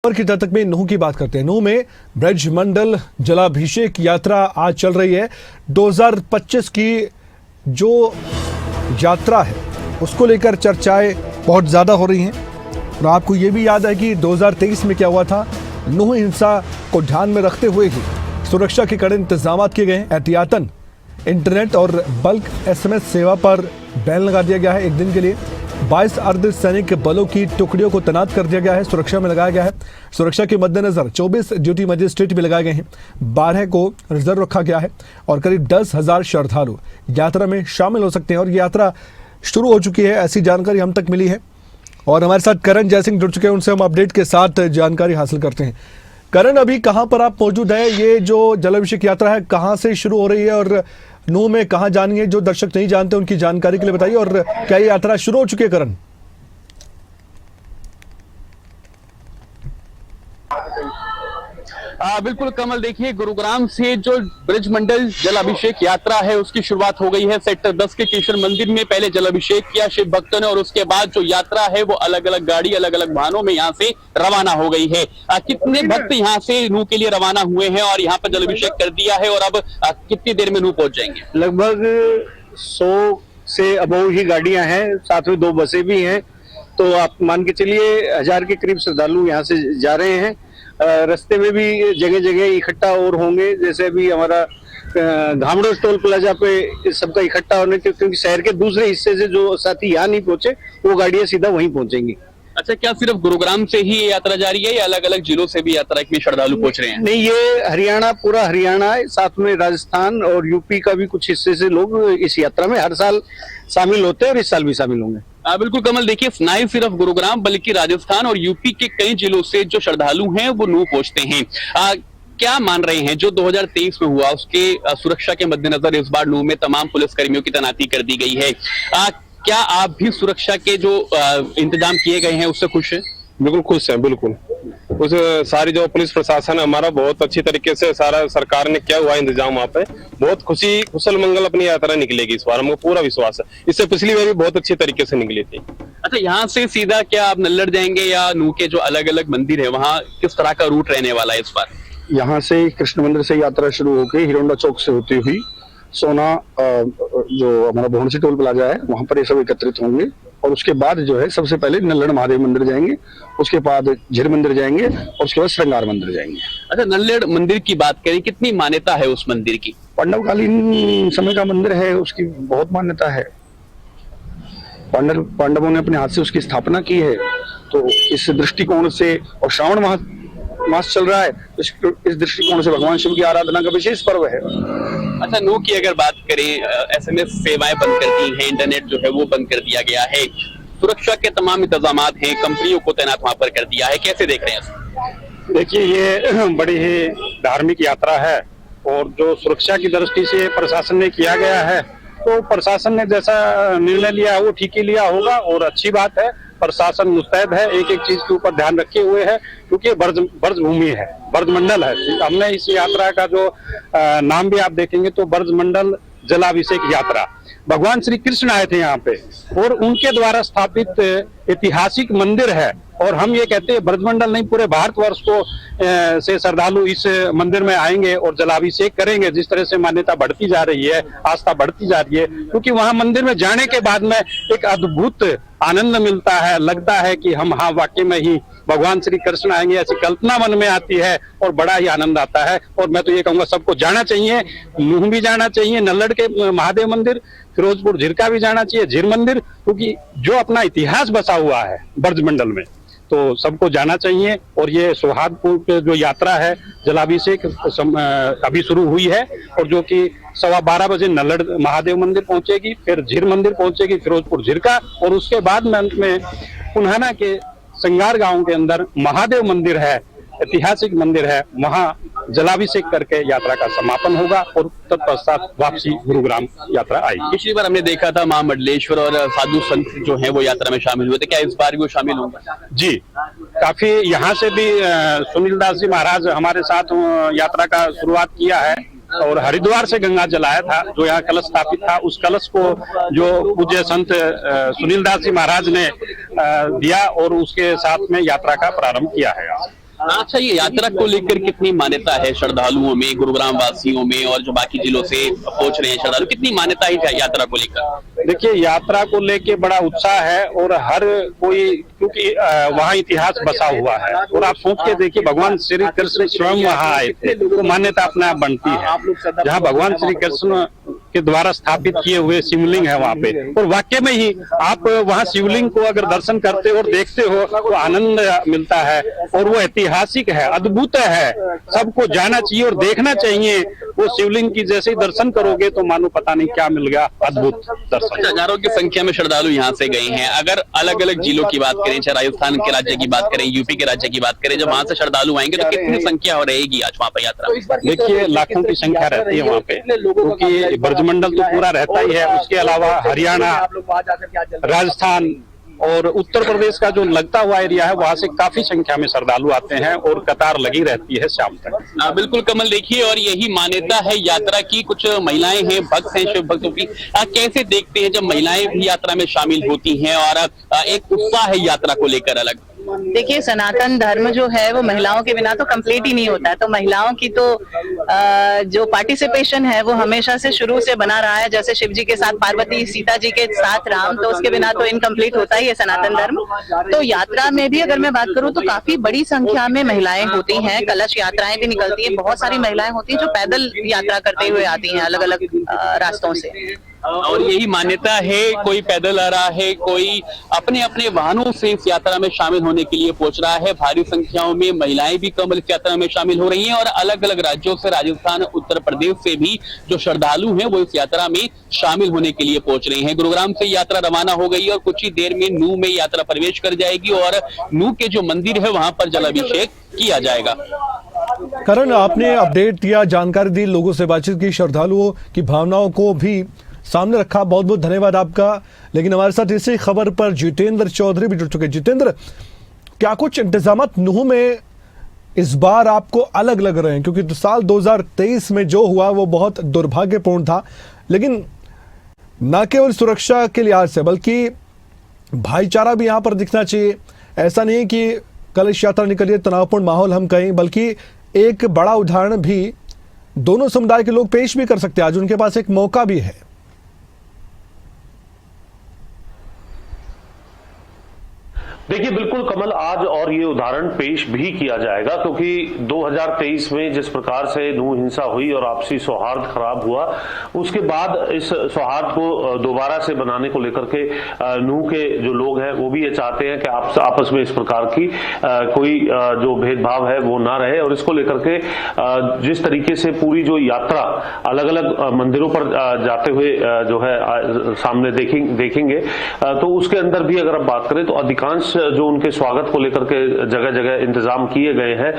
पर की दस्तक में नूह की बात करते हैं। नूह में ब्रजमंडल जलाभिषेक यात्रा आज चल रही है। 2025 की जो यात्रा है उसको लेकर चर्चाएं बहुत ज्यादा हो रही हैं। और आपको ये भी याद है कि 2023 में क्या हुआ था। नूह हिंसा को ध्यान में रखते हुए ही सुरक्षा के कड़े इंतजाम किए गए हैं। एहतियातन इंटरनेट और बल्क SMS सेवा पर बैन लगा दिया गया है एक दिन के लिए। 22 अर्धसैनिक बलों की टुकड़ियों को तैनात कर दिया गया है, सुरक्षा में लगाया गया है। सुरक्षा के मद्देनजर 24 ड्यूटी मजिस्ट्रेट भी लगाए गए हैं, 12 को रिजर्व रखा गया है और करीब 10,000 श्रद्धालु यात्रा में शामिल हो सकते हैं। और ये यात्रा शुरू हो चुकी है, ऐसी जानकारी हम तक मिली है। और हमारे साथ करण जयसिंह जुड़ चुके हैं, उनसे हम अपडेट के साथ जानकारी हासिल करते हैं। करण, अभी कहां पर आप मौजूद हैं? ये जो जलाभिषेक यात्रा है कहां से शुरू हो रही है और नूह में कहां जानी है? जो दर्शक नहीं जानते उनकी जानकारी के लिए बताइए। और क्या ये यात्रा शुरू हो चुकी है करण? बिल्कुल कमल, देखिए गुरुग्राम से जो ब्रजमंडल जलाभिषेक यात्रा है उसकी शुरुआत हो गई है। सेक्टर 10 के केशर मंदिर में पहले जलाभिषेक किया शिव भक्तों ने और उसके बाद जो यात्रा है वो अलग अलग गाड़ी अलग अलग वाहनों में यहाँ से रवाना हो गई है। कितने भक्त यहाँ से नूह के लिए रवाना हुए हैं और यहाँ पर जलाभिषेक कर दिया है और अब कितनी देर में नूह पहुंच जाएंगे? लगभग 100 से अबव ही गाड़ियां हैं, साथ में 2 बसें भी हैं। तो आप मान के चलिए 1000 के करीब श्रद्धालु यहाँ से जा रहे हैं। रास्ते में भी जगह जगह इकट्ठा और होंगे, जैसे अभी हमारा घामड़ो टोल प्लाजा पे सबका इकट्ठा होने के, क्योंकि शहर के दूसरे हिस्से से जो साथी यहाँ नहीं पहुंचे वो गाड़ियां सीधा वहीं पहुंचेंगी। अच्छा, क्या सिर्फ गुरुग्राम से ही ये यात्रा जारी है या अलग अलग जिलों से भी यात्रा में श्रद्धालु पहुंच रहे हैं? नहीं, ये हरियाणा, पूरा हरियाणा है, साथ में राजस्थान और यूपी का भी कुछ हिस्से से लोग इस यात्रा में हर साल शामिल होते हैं और इस साल भी शामिल होंगे। बिल्कुल कमल, देखिए ना ही सिर्फ गुरुग्राम बल्कि राजस्थान और यूपी के कई जिलों से जो श्रद्धालु हैं वो नूह पहुंचते हैं। क्या मान रहे हैं जो 2023 में हुआ उसके सुरक्षा के मद्देनजर इस बार नूह में तमाम पुलिसकर्मियों की तैनाती कर दी गई है। क्या आप भी सुरक्षा के जो इंतजाम किए गए हैं उससे खुश हैं? बिल्कुल खुश हैं, बिल्कुल। उस सारी जो पुलिस प्रशासन हमारा बहुत अच्छी तरीके से सारा सरकार ने किया हुआ इंतजाम वहाँ पे, बहुत खुशी कुशल मंगल अपनी यात्रा निकलेगी इस बार, हमको पूरा विश्वास है। इससे पिछली बार भी बहुत अच्छी तरीके से निकली थी। अच्छा, यहाँ से सीधा क्या आप नल्लड़ जाएंगे या नूह के जो अलग अलग मंदिर है वहाँ किस तरह का रूट रहने वाला है इस बार? यहाँ से कृष्ण मंदिर से यात्रा शुरू होकर हिरोंडा चौक से होती हुई सोना, जो हमारा भुवनेश्वर टोल प्लाजा है वहां पर ये सब एकत्रित होंगे। और उसके बाद जो है सबसे पहले नल्लड़ महादेव मंदिर जाएंगे, उसके बाद झीर मंदिर जाएंगे और उसके बाद श्रृंगार मंदिर जाएंगे। अच्छा, नल्लड़ मंदिर की बात करें, कितनी मान्यता है उस मंदिर की? पांडवकालीन समय का मंदिर है, उसकी बहुत मान्यता है। पांडवों ने अपने हाथ से उसकी स्थापना की है। तो इस दृष्टिकोण से, और श्रावण मास चल रहा है, इस दृष्टिकोण से भगवान शिव की आराधना का विशेष पर्व है। अच्छा, नूह की अगर बात करें, SMS सेवाएं बंद कर दी हैं, इंटरनेट जो है वो बंद कर दिया गया है, सुरक्षा के तमाम इंतजाम हैं, कंपनियों को तैनात वहां पर कर दिया है, कैसे देख रहे हैं? देखिए, ये बड़ी ही धार्मिक यात्रा है और जो सुरक्षा की दृष्टि से प्रशासन ने किया गया है, तो प्रशासन ने जैसा निर्णय लिया है वो ठीक ही लिया होगा और अच्छी बात है। प्रशासन मुस्तैद है, एक एक चीज के ऊपर ध्यान रखे हुए है, क्योंकि ब्रज भूमि है, ब्रजमंडल है। हमने इस यात्रा का जो नाम भी आप देखेंगे तो ब्रजमंडल जलाभिषेक यात्रा, भगवान श्री कृष्ण आए थे यहाँ पे और उनके द्वारा स्थापित ऐतिहासिक मंदिर है। और हम ये कहते हैं ब्रजमंडल नहीं, पूरे भारतवर्ष को से श्रद्धालु इस मंदिर में आएंगे और जलाभिषेक करेंगे। जिस तरह से मान्यता बढ़ती जा रही है, आस्था बढ़ती जा रही है, क्योंकि वहां मंदिर में जाने के बाद में एक अद्भुत आनंद मिलता है, लगता है कि हम हाँ वाकई में ही भगवान श्री कृष्ण आएंगे, ऐसी कल्पना मन में आती है और बड़ा ही आनंद आता है। और मैं तो ये कहूंगा सबको जाना चाहिए, नूह भी जाना चाहिए, नल्लड़ के महादेव मंदिर, फिरोजपुर झिरका भी जाना चाहिए, झीर मंदिर, क्योंकि जो अपना इतिहास बसा हुआ है ब्रजमंडल में, तो सबको जाना चाहिए। और ये सौहार्दपुर के जो यात्रा है जलाभिषेक अभी शुरू हुई है और जो कि 12:15 बजे नल्लड़ महादेव मंदिर पहुंचेगी, फिर झीर मंदिर पहुंचेगी, फिरोजपुर झिरका, और उसके बाद में पुन्हाना के संगार गांव के अंदर महादेव मंदिर है, ऐतिहासिक मंदिर है, वहां जलाभिषेक करके यात्रा का समापन होगा और तत्पश्चात वापसी गुरुग्राम यात्रा आएगी। पिछली बार हमने देखा था महामंडलेश्वर और साधु संत जो हैं वो यात्रा में शामिल हुए थे, क्या इस बार भी वो शामिल होंगे? जी, काफी यहाँ से भी सुनील दास जी महाराज हमारे साथ यात्रा का शुरुआत किया है और हरिद्वार से गंगा जल आया था, जो यहाँ कलश स्थापित था, उस कलश को जो पूज्य संत सुनील दास जी महाराज ने दिया और उसके साथ में यात्रा का प्रारंभ किया है। अच्छा, ये यात्रा को लेकर कितनी मान्यता है श्रद्धालुओं में, गुरुग्राम वासियों में और जो बाकी जिलों से पहुंच रहे हैं श्रद्धालु, कितनी मान्यता है यात्रा को लेकर? देखिए, यात्रा को लेके बड़ा उत्साह है और हर कोई, क्योंकि वहाँ इतिहास बसा हुआ है और आप सोच के देखिए, भगवान श्री कृष्ण स्वयं वहाँ आए थे, तो मान्यता अपने आप बनती है। जहाँ भगवान श्री कृष्ण के द्वारा स्थापित किए हुए शिवलिंग है वहाँ पे, और वाकई में ही आप वहाँ शिवलिंग को अगर दर्शन करते हो और देखते हो तो आनंद मिलता है, और वो ऐतिहासिक है, अद्भुत है, सबको जाना चाहिए और देखना चाहिए। वो शिवलिंग की जैसे ही दर्शन करोगे तो मानो पता नहीं क्या मिल गया, अद्भुत दर्शन। हजारों की संख्या में श्रद्धालु यहाँ से गए हैं। अगर अलग अलग जिलों की बात करें, चाहे राजस्थान के राज्य की बात करें, यूपी के राज्य की बात करें, जब वहां से श्रद्धालु आएंगे तो कितनी संख्या रहेगी आज वहाँ पर यात्रा? देखिए, लाखों की संख्या रहती है वहाँ पे, क्योंकि ब्रजमंडल तो पूरा रहता ही है। उसके अलावा हरियाणा, राजस्थान और उत्तर प्रदेश का जो लगता हुआ एरिया है, वहां से काफी संख्या में श्रद्धालु आते हैं और कतार लगी रहती है शाम तक। बिल्कुल कमल, देखिए, और यही मान्यता है यात्रा की। कुछ महिलाएं हैं, भक्त हैं, शिव भक्तों की, कैसे देखते हैं जब महिलाएं भी यात्रा में शामिल होती हैं और एक उत्साह है यात्रा को लेकर अलग? देखिए, सनातन धर्म जो है वो महिलाओं के बिना तो कंप्लीट ही नहीं होता है। तो महिलाओं की तो जो पार्टिसिपेशन है वो हमेशा से शुरू से बना रहा है। जैसे शिव जी के साथ पार्वती, सीता जी के साथ राम, तो उसके बिना तो इनकम्प्लीट होता ही है सनातन धर्म। तो यात्रा में भी अगर मैं बात करूं तो काफी बड़ी संख्या में महिलाएं होती हैं। कलश यात्राएं भी निकलती है, बहुत सारी महिलाएं होती हैं जो पैदल यात्रा करते हुए आती हैं अलग अलग रास्तों से। और यही मान्यता है, कोई पैदल आ रहा है, कोई अपने अपने वाहनों से इस यात्रा में शामिल होने के लिए पहुंच रहा है। भारी संख्याओं में महिलाएं भी कमल इस यात्रा में शामिल हो रही हैं और अलग अलग राज्यों से, राजस्थान, उत्तर प्रदेश से भी जो श्रद्धालु हैं वो इस यात्रा में शामिल होने के लिए पहुंच रहे हैं। गुरुग्राम से यात्रा रवाना हो गई और कुछ ही देर में नूह में यात्रा प्रवेश कर जाएगी और नूह के जो मंदिर है वहां पर जलाभिषेक किया जाएगा। करण, आपने अपडेट दिया, जानकारी दी, लोगों से बातचीत की, श्रद्धालुओं की भावनाओं को भी सामने रखा। बहुत बहुत धन्यवाद आपका। लेकिन हमारे साथ इसी खबर पर जितेंद्र चौधरी भी जुड़ चुके। जितेंद्र, क्या कुछ इंतजामात नूह में इस बार आपको अलग लग रहे हैं? क्योंकि साल 2023 में जो हुआ वो बहुत दुर्भाग्यपूर्ण था, लेकिन न केवल सुरक्षा के लिहाज से बल्कि भाईचारा भी यहाँ पर दिखना चाहिए। ऐसा नहीं कि कलश यात्रा निकलिए तनावपूर्ण माहौल हम कहें, बल्कि एक बड़ा उदाहरण भी दोनों समुदाय के लोग पेश भी कर सकते हैं। आज उनके पास एक मौका भी है। देखिए, बिल्कुल कमल, आज और ये उदाहरण पेश भी किया जाएगा, क्योंकि 2023 में जिस प्रकार से नूह हिंसा हुई और आपसी सौहार्द खराब हुआ, उसके बाद इस सौहार्द को दोबारा से बनाने को लेकर के नूह के जो लोग हैं वो भी ये चाहते हैं कि आपस में इस प्रकार की कोई जो भेदभाव है वो ना रहे। और इसको लेकर के जिस तरीके से पूरी जो यात्रा अलग अलग मंदिरों पर जाते हुए जो है सामने देखेंगे, तो उसके अंदर भी अगर आप बात करें तो अधिकांश जो उनके स्वागत को लेकर के जगह जगह इंतजाम किए गए हैं,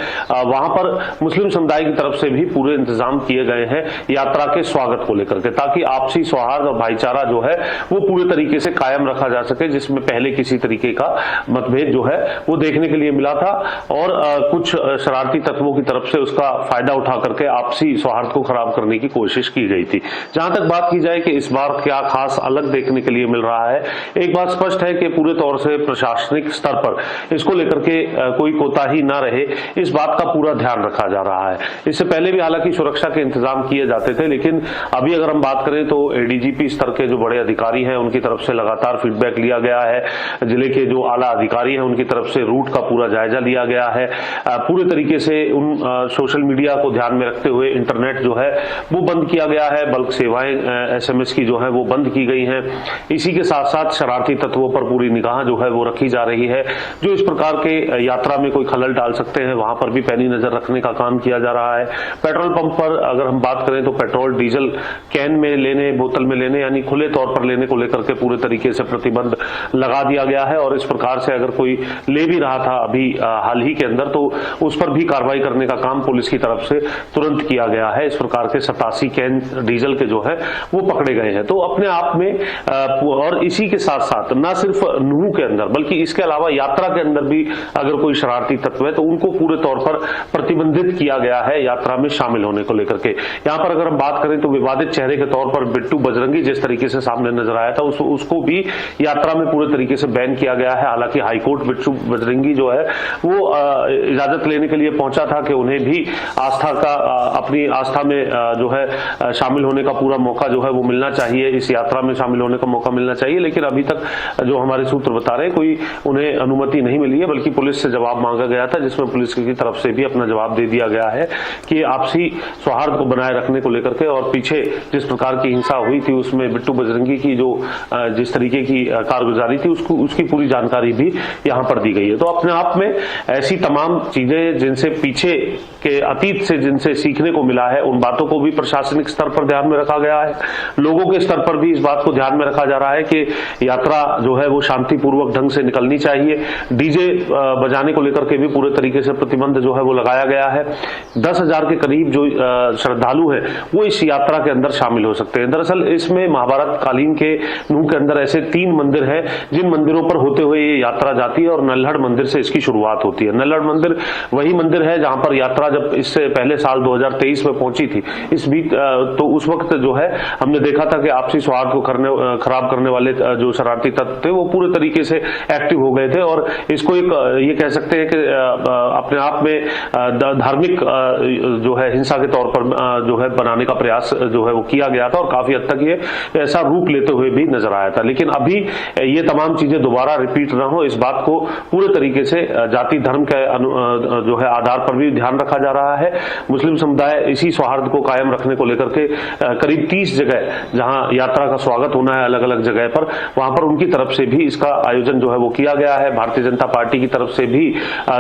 वहां पर मुस्लिम समुदाय की तरफ से भी पूरे इंतजाम किए गए हैं यात्रा के स्वागत को लेकर के, ताकि आपसी सौहार्द और भाईचारा जो है वो पूरे तरीके से कायम रखा जा सके, जिसमें पहले किसी तरीके का मतभेद जो है वो देखने के लिए मिला था और कुछ शरारती तत्वों की तरफ से उसका फायदा उठा करके आपसी सौहार्द को खराब करने की कोशिश की गई थी। जहां तक बात की जाए कि इस बार क्या खास अलग देखने के लिए मिल रहा है, एक बात स्पष्ट है कि पूरे तौर से प्रशासनिक स्तर पर इसको लेकर के कोई कोताही ना रहे, इस बात का पूरा ध्यान रखा जा रहा है। इससे पहले भी हालांकि सुरक्षा के इंतजाम किए जाते थे, लेकिन अभी अगर हम बात करें तो एडीजीपी स्तर के जो बड़े अधिकारी हैं उनकी तरफ से लगातार फीडबैक लिया गया है। जिले के जो आला अधिकारी हैं उनकी तरफ से रूट का पूरा जायजा लिया गया है। पूरे तरीके से उन सोशल मीडिया को ध्यान में रखते हुए इंटरनेट जो है वो बंद किया गया है, बल्क सेवाएं SMS की जो है वो बंद की गई हैं। इसी के साथ साथ शरारती तत्वों पर पूरी निगाह जो है वो रखी जा रही है। जो इस प्रकार के यात्रा में कोई खलल डाल सकते हैं वहां पर भी पैनी नजर रखने का काम किया जा रहा है। पेट्रोल पंप पर अगर हम बात करें तो पेट्रोल डीजल कैन में लेने, बोतल में लेने, यानी खुले तौर पर लेने को लेकर के पूरे तरीके से प्रतिबंध लगा दिया गया है। और इस प्रकार से अगर कोई ले भी रहा था अभी हाल ही के अंदर, तो उस पर भी कार्रवाई करने का काम पुलिस की तरफ से तुरंत किया गया है। इस प्रकार के 87 कैन डीजल के जो है वो पकड़े गए हैं। तो अपने आप में और इसी के साथ साथ न सिर्फ नूह के अंदर बल्कि इसके अलावा यात्रा के अंदर भी अगर कोई शरारती तत्व है तो उनको पूरे तौर पर प्रतिबंधित किया गया है यात्रा में शामिल होने को लेकर के। यहाँ पर अगर हम बात करें तो विवादित चेहरे के तौर पर बिट्टू बजरंगी जिस तरीके से सामने नजर आया था उसको भी यात्रा में पूरे तरीके से बैन किया गया है। हालांकि हाईकोर्ट बिट्टू बजरंगी जो है वो इजाजत लेने के लिए पहुंचा था कि उन्हें भी अपनी आस्था में जो है शामिल होने का पूरा मौका जो है वो मिलना चाहिए, इस यात्रा में शामिल होने का मौका मिलना चाहिए, लेकिन अभी तक जो हमारे सूत्र बता रहे हैं कोई उन्हें अनुमति नहीं मिली है, बल्कि पुलिस से जवाब मांगा गया था जिसमें पुलिस की तरफ से भी अपना जवाब दे दिया गया है कि आपसी सौहार्द को बनाए रखने को लेकर के और पीछे जिस प्रकार की हिंसा हुई थी उसमें बिट्टू बजरंगी की जो जिस तरीके की कारगुजारी थी उसकी पूरी जानकारी भी यहाँ पर दी गई है। तो अपने आप में ऐसी तमाम चीजें जिनसे पीछे के अतीत से जिनसे सीखने को मिला है उन बातों को भी प्रशासनिक स्तर पर ध्यान में रखा गया है। लोगों के स्तर पर भी इस बात को ध्यान में रखा जा रहा है कि यात्रा जो है वो शांतिपूर्वक ढंग से निकलनी चाहिए। डीजे बजाने को लेकर के भी पूरे तरीके से प्रतिबंध जो है वो लगाया गया है। 10,000 के करीब जो श्रद्धालु है वो इस यात्रा के अंदर शामिल हो सकते हैं। दरअसल इसमें महाभारत कालीन के नूह के अंदर ऐसे 3 मंदिर हैं जिन मंदिरों पर होते हुए ये यात्रा जाती है और नल्हड़ मंदिर से इसकी शुरुआत होती है। नल्हड़ मंदिर वही मंदिर है जहां पर यात्रा जब इससे पहले साल 2023 में पहुंची थी इस बीच तो उस वक्त जो है हमने देखा था कि आपसी सौहार्द को खराब करने वाले जो शरारती तत्व थे वो पूरे तरीके से एक्टिव हो गए थे और इसको एक ये कह सकते हैं कि अपने आप में धार्मिक जो है हिंसा के तौर पर जो है बनाने का प्रयास जो है वो किया गया था और काफी हद तक ये ऐसा रूप लेते हुए भी नजर आया था। लेकिन अभी ये तमाम चीजें दोबारा रिपीट न हो इस बात को पूरे तरीके से जाति धर्म के जो है आधार पर भी ध्यान रखा जा रहा है। मुस्लिम समुदाय इसी सौहार्द को कायम रखने को लेकर के करीब 30 जगह जहां यात्रा का स्वागत होना है अलग अलग जगह पर वहां पर उनकी तरफ से भी इसका आयोजन जो है वो किया गया है। भारतीय जनता पार्टी की तरफ से भी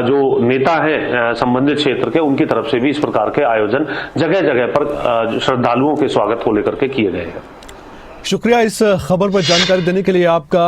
जो नेता हैं संबंधित क्षेत्र के उनकी तरफ से भी इस प्रकार के आयोजन जगह जगह पर श्रद्धालुओं के स्वागत को लेकर के किए गए हैं। शुक्रिया इस खबर पर जानकारी देने के लिए आपका।